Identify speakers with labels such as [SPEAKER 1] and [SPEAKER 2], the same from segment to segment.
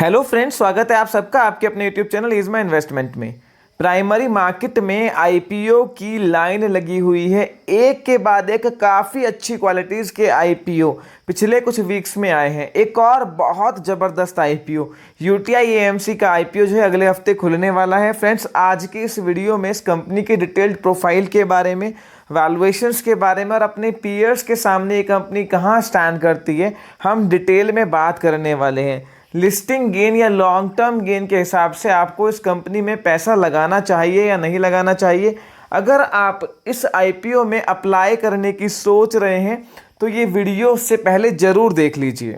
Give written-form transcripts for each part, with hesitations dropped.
[SPEAKER 1] Hello friends, स्वागत है आप सबका आपके अपने YouTube channel is my investment में। प्राइमरी मार्केट में आईपीओ की लाइन लगी हुई है। एक के बाद एक काफ़ी अच्छी क्वालिटीज़ के आईपीओ पिछले कुछ वीक्स में आए हैं। एक और बहुत ज़बरदस्त आईपीओ यूटीआई एएमसी का आईपीओ जो है अगले हफ्ते खुलने वाला है। फ्रेंड्स, आज की इस वीडियो में इस कंपनी की डिटेल्ड प्रोफाइल के बारे में, वैल्यूएशंस के बारे में और अपने पीयर्स के सामने ये कंपनी कहाँ स्टैंड करती है, हम डिटेल में बात करने वाले हैं। लिस्टिंग गेन या लॉन्ग टर्म गेन के हिसाब से आपको इस कंपनी में पैसा लगाना चाहिए या नहीं लगाना चाहिए। अगर आप इस आईपीओ में अप्लाई करने की सोच रहे हैं तो ये वीडियो उससे पहले ज़रूर देख लीजिए।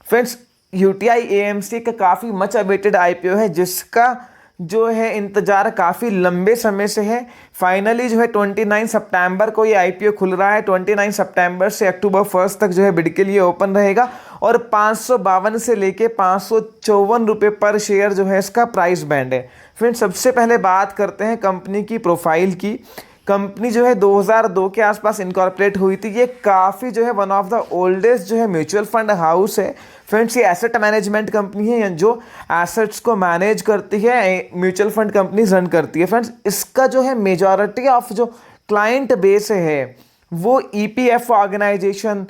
[SPEAKER 1] फ्रेंड्स, यूटीआई एएमसी का काफ़ी मच अवेटेड आईपीओ है जिसका जो है इंतज़ार काफ़ी लंबे समय से है। फाइनली जो है 29 सितंबर को ये आईपीओ खुल रहा है। 29 सितंबर से अक्टूबर 1 तक जो है बिड के लिए ओपन रहेगा और 552 से लेके 554 रुपये पर शेयर जो है इसका प्राइस बैंड है। फ्रेंड्स, सबसे पहले बात करते हैं कंपनी की प्रोफाइल की। कंपनी जो है 2002 के आसपास इनकॉर्पोरेट हुई थी। ये काफ़ी जो है वन ऑफ द ओल्डेस्ट जो है म्यूचुअल फंड हाउस है। फ्रेंड्स, ये एसेट मैनेजमेंट कंपनी है जो एसेट्स को मैनेज करती है, म्यूचुअल फंड कंपनी रन करती है। फ्रेंड्स, इसका जो है मेजॉरिटी ऑफ जो क्लाइंट बेस है वो EPF organisation,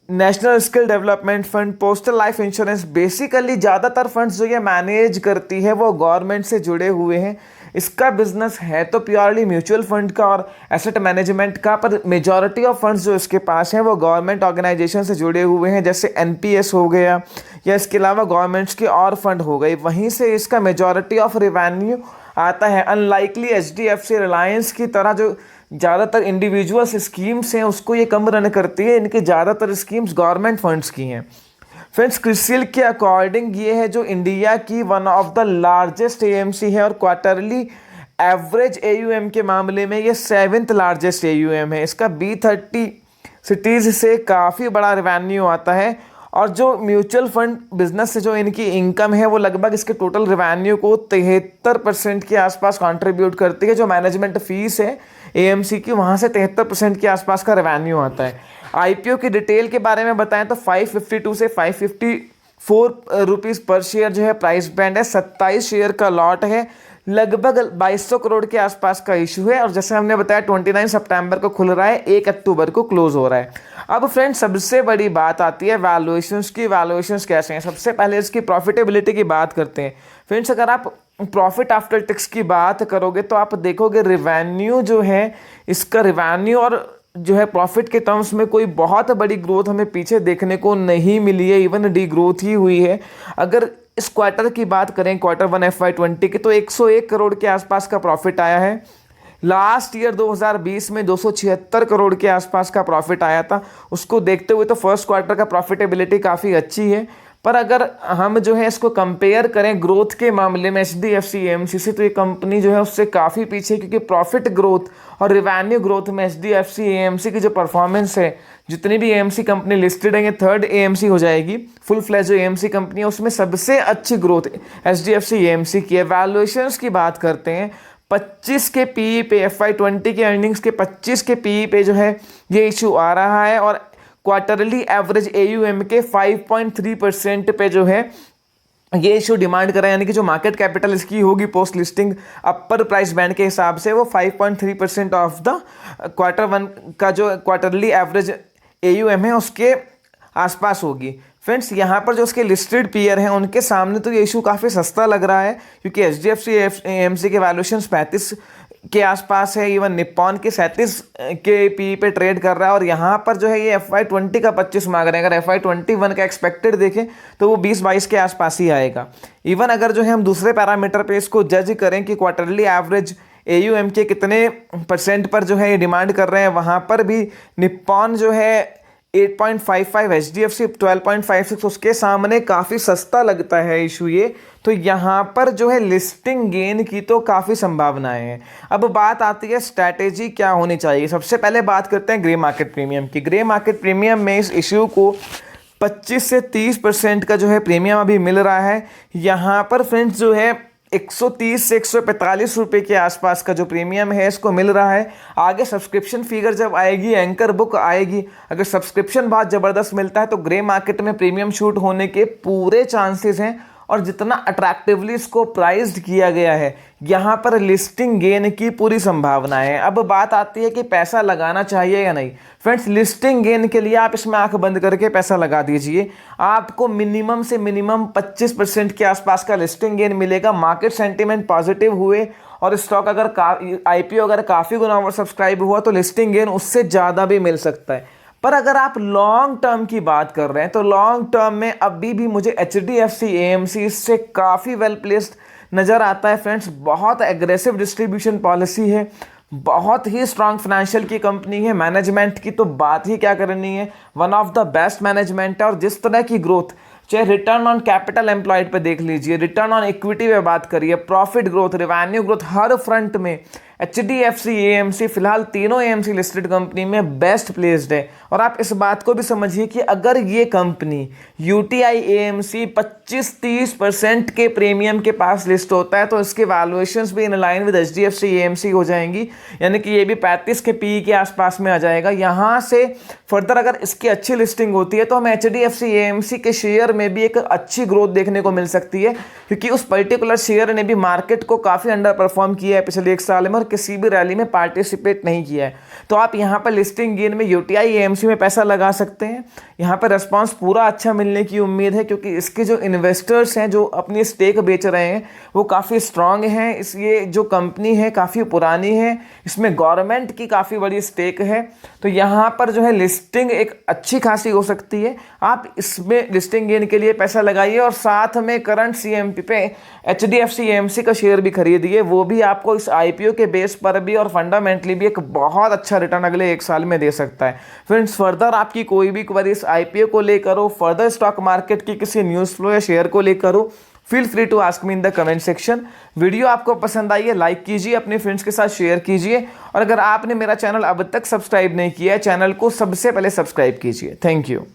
[SPEAKER 1] national skill development fund, postal life insurance, basically ज़्यादातर फंड्स जो ये मैनेज करती है वो गवर्नमेंट से जुड़े हुए हैं। इसका बिजनेस है तो प्योरली म्यूचुअल फंड का और एसेट मैनेजमेंट का, पर मेजॉरिटी ऑफ फंड्स जो इसके पास हैं वो गवर्नमेंट ऑर्गेनाइजेशन से जुड़े हुए हैं, जैसे एनपीएस हो गया या इसके अलावा गवर्नमेंट्स के और फंड हो गए। वहीं से इसका मेजॉरिटी ऑफ रेवेन्यू आता है। अनलाइकली एचडीएफसी, रिलायंस की तरह जो ज़्यादातर इंडिविजुअल्स स्कीम्स हैं उसको ये कम रन करती है। इनकी ज़्यादातर स्कीम्स गवर्नमेंट फंड्स की हैं। फ्रेंड्स, क्रिसिल के अकॉर्डिंग ये है जो इंडिया की one of the largest AMC है और क्वार्टरली एवरेज एयूएम के मामले में ये 7th लार्जेस्ट एयूएम है। इसका B30 सिटीज़ से काफ़ी बड़ा रेवेन्यू आता है और जो म्यूचुअल फंड बिजनेस से जो इनकी इनकम है वो लगभग इसके टोटल रेवेन्यू को 73% के आसपास कंट्रीब्यूट करती है। जो मैनेजमेंट फीस है एएमसी की, वहाँ से 73% के आसपास का रेवेन्यू आता है। आईपीओ की डिटेल के बारे में बताएं तो 552 से 554 रुपीज़ पर शेयर जो है प्राइस बैंड है। 27 शेयर का लॉट है, लगभग 2200 करोड़ के आसपास का इशू है और जैसे हमने बताया 29 सितंबर को खुल रहा है, 1 अक्टूबर को क्लोज हो रहा है। अब फ्रेंड्स, सबसे बड़ी बात आती है वैल्यूएशंस की। वैल्यूएशंस कैसे हैं? सबसे पहले इसकी प्रॉफिटेबिलिटी की बात करते हैं। फ्रेंड्स, अगर आप प्रॉफिट आफ्टर टैक्स की बात करोगे तो आप देखोगे रिवेन्यू जो है, इसका रिवेन्यू और जो है प्रॉफिट के टर्म्स में कोई बहुत बड़ी ग्रोथ हमें पीछे देखने को नहीं मिली है, इवन डी ग्रोथ ही हुई है। अगर इस क्वार्टर की बात करें, Q1 FY20 की, तो 101 करोड़ के आसपास का प्रॉफिट आया है। लास्ट ईयर 2020 में 276 करोड़ के आसपास का प्रॉफिट आया था। उसको देखते हुए तो फर्स्ट क्वार्टर का प्रॉफिटेबिलिटी काफ़ी अच्छी है। पर अगर हम जो है इसको कंपेयर करें ग्रोथ के मामले में एचडीएफसी एएमसी से, तो ये कंपनी जो है उससे काफ़ी पीछे, क्योंकि प्रॉफिट ग्रोथ और रिवेन्यू ग्रोथ में एचडीएफसी एएमसी की जो परफॉर्मेंस है, जितनी भी एएमसी कंपनी लिस्टेड है, ये 3rd एएमसी हो जाएगी। फुल फ्लैश जो एएमसी कंपनी है उसमें सबसे अच्छी ग्रोथ एचडीएफसी एएमसी की है। वैल्यूएशंस की बात करते हैं, 25 के पीई पे, FY20 के अर्निंग्स के 25 के पीई पे जो है ये इशू आ रहा है और क्वार्टरली एवरेज एयूएम के 5.3% पे जो है ये इशू डिमांड कर रहा है। यानी कि जो मार्केट कैपिटल इसकी होगी पोस्ट लिस्टिंग अपर प्राइस बैंड के हिसाब से, वो 5.3% ऑफ द Q1 का जो क्वार्टरली एवरेज एयूएम है उसके आसपास होगी। फ्रेंड्स, यहाँ पर जो उसके लिस्टेड पीयर हैं उनके सामने तो ये इशू काफ़ी सस्ता लग रहा है, क्योंकि एचडीएफसी एएमसी के वैल्यूएशंस 35 के आसपास है। इवन निप्पॉन के 37 के पी पे ट्रेड कर रहा है और यहाँ पर जो है ये FY20 का 25 मांग रहे हैं। अगर FY21 का एक्सपेक्टेड देखें तो वो 20-22 के आसपास ही आएगा। इवन अगर जो है हम दूसरे पैरामीटर पे इसको जज करें कि क्वार्टरली एवरेज एयूएम के कितने % पर जो है ये डिमांड कर रहे हैं, वहाँ पर भी निप्पॉन जो है 8.55, एचडीएफसी 12.56, उसके सामने काफ़ी सस्ता लगता है इशू ये। तो यहाँ पर जो है लिस्टिंग गेन की तो काफ़ी संभावनाएं हैं। अब बात आती है स्ट्रैटेजी क्या होनी चाहिए। सबसे पहले बात करते हैं ग्रे मार्केट प्रीमियम की। ग्रे मार्केट प्रीमियम में इस इशू को 25 से 30% का जो है प्रीमियम अभी मिल रहा है। यहाँ पर फ्रेंड्स जो है 130 से 145 रुपये के आसपास का जो प्रीमियम है इसको मिल रहा है। आगे सब्सक्रिप्शन फिगर जब आएगी, एंकर बुक आएगी, अगर सब्सक्रिप्शन बहुत ज़बरदस्त मिलता है तो ग्रे मार्केट में प्रीमियम शूट होने के पूरे चांसेस हैं और जितना अट्रैक्टिवली इसको प्राइस्ड किया गया है, यहाँ पर लिस्टिंग गेन की पूरी संभावना है। अब बात आती है कि पैसा लगाना चाहिए या नहीं। फ्रेंड्स, लिस्टिंग गेन के लिए आप इसमें आंख बंद करके पैसा लगा दीजिए, आपको मिनिमम से मिनिमम 25% के आसपास का लिस्टिंग गेन मिलेगा। मार्केट सेंटीमेंट पॉजिटिव हुए और स्टॉक अगर आईपीओ अगर काफ़ी गुना ओवर सब्सक्राइब हुआ तो लिस्टिंग गेन उससे ज़्यादा भी मिल सकता है। पर अगर आप लॉन्ग टर्म की बात कर रहे हैं तो लॉन्ग टर्म में अभी भी मुझे HDFC AMC इससे काफ़ी वेल प्लेस्ड नज़र आता है। फ्रेंड्स, बहुत एग्रेसिव डिस्ट्रीब्यूशन पॉलिसी है, बहुत ही स्ट्रांग फाइनेंशियल की कंपनी है, मैनेजमेंट की तो बात ही क्या करनी है, one of the best management है। और जिस तरह की ग्रोथ, चाहे रिटर्न ऑन कैपिटल एम्प्लॉयड पे देख लीजिए, रिटर्न ऑन इक्विटी पे बात करिए, प्रॉफिट ग्रोथ, रेवेन्यू ग्रोथ, हर फ्रंट में HDFC AMC फिलहाल तीनों AMC लिस्टेड कंपनी में बेस्ट प्लेस्ड है। और आप इस बात को भी समझिए कि अगर ये कंपनी UTI AMC 25-30% के प्रीमियम के पास लिस्ट होता है तो इसके वैल्यूएशंस भी in line with HDFC AMC हो जाएंगी, यानी कि ये भी 35 के PE के आसपास में आ जाएगा। यहाँ से फर्दर अगर इसकी अच्छी लिस्टिंग होती है तो हमें HDFC AMC के शेयर में भी एक अच्छी ग्रोथ देखने को मिल सकती है, क्योंकि उस पर्टिकुलर शेयर ने भी मार्केट को काफ़ी अंडर परफॉर्म किया है पिछले एक साल में और किसी भी रैली में पार्टिसिपेट नहीं किया है। तो आप यहाँ पर लिस्टिंग गेन में UTI AMC में पैसा लगा सकते हैं। यहाँ पर रिस्पांस पूरा अच्छा मिलने की उम्मीद है, क्योंकि इसके जो इन्वेस्टर्स हैं जो अपनी स्टेक बेच रहे हैं वो काफ़ी स्ट्रांग हैं। ये जो कंपनी है काफ़ी पुरानी है, इसमें गवर्नमेंट की काफ़ी बड़ी स्टेक है, तो यहाँ पर जो है लिस्टिंग एक अच्छी खासी हो सकती है। आप इसमें लिस्टिंग गेन के लिए पैसा लगाइए और साथ में करंट CMP पे HDFC AMC का शेयर भी खरीदिए, वो भी आपको इस IPO के बेस पर भी और फंडामेंटली भी एक बहुत अच्छा रिटर्न अगले एक साल में दे सकता है। फ्रेंड्स, फर्दर आपकी कोई भी क्वेरी इस IPO को लेकर हो, फर्दर स्टॉक मार्केट की किसी न्यूज़ फ्लो या शेयर को लेकर हो, feel free to ask me in the comment section. Video आपको पसंद आई है लाइक कीजिए, अपने फ्रेंड्स के साथ शेयर कीजिए, और अगर आपने मेरा चैनल अब तक सब्सक्राइब नहीं किया है, चैनल को सबसे पहले सब्सक्राइब कीजिए। Thank you.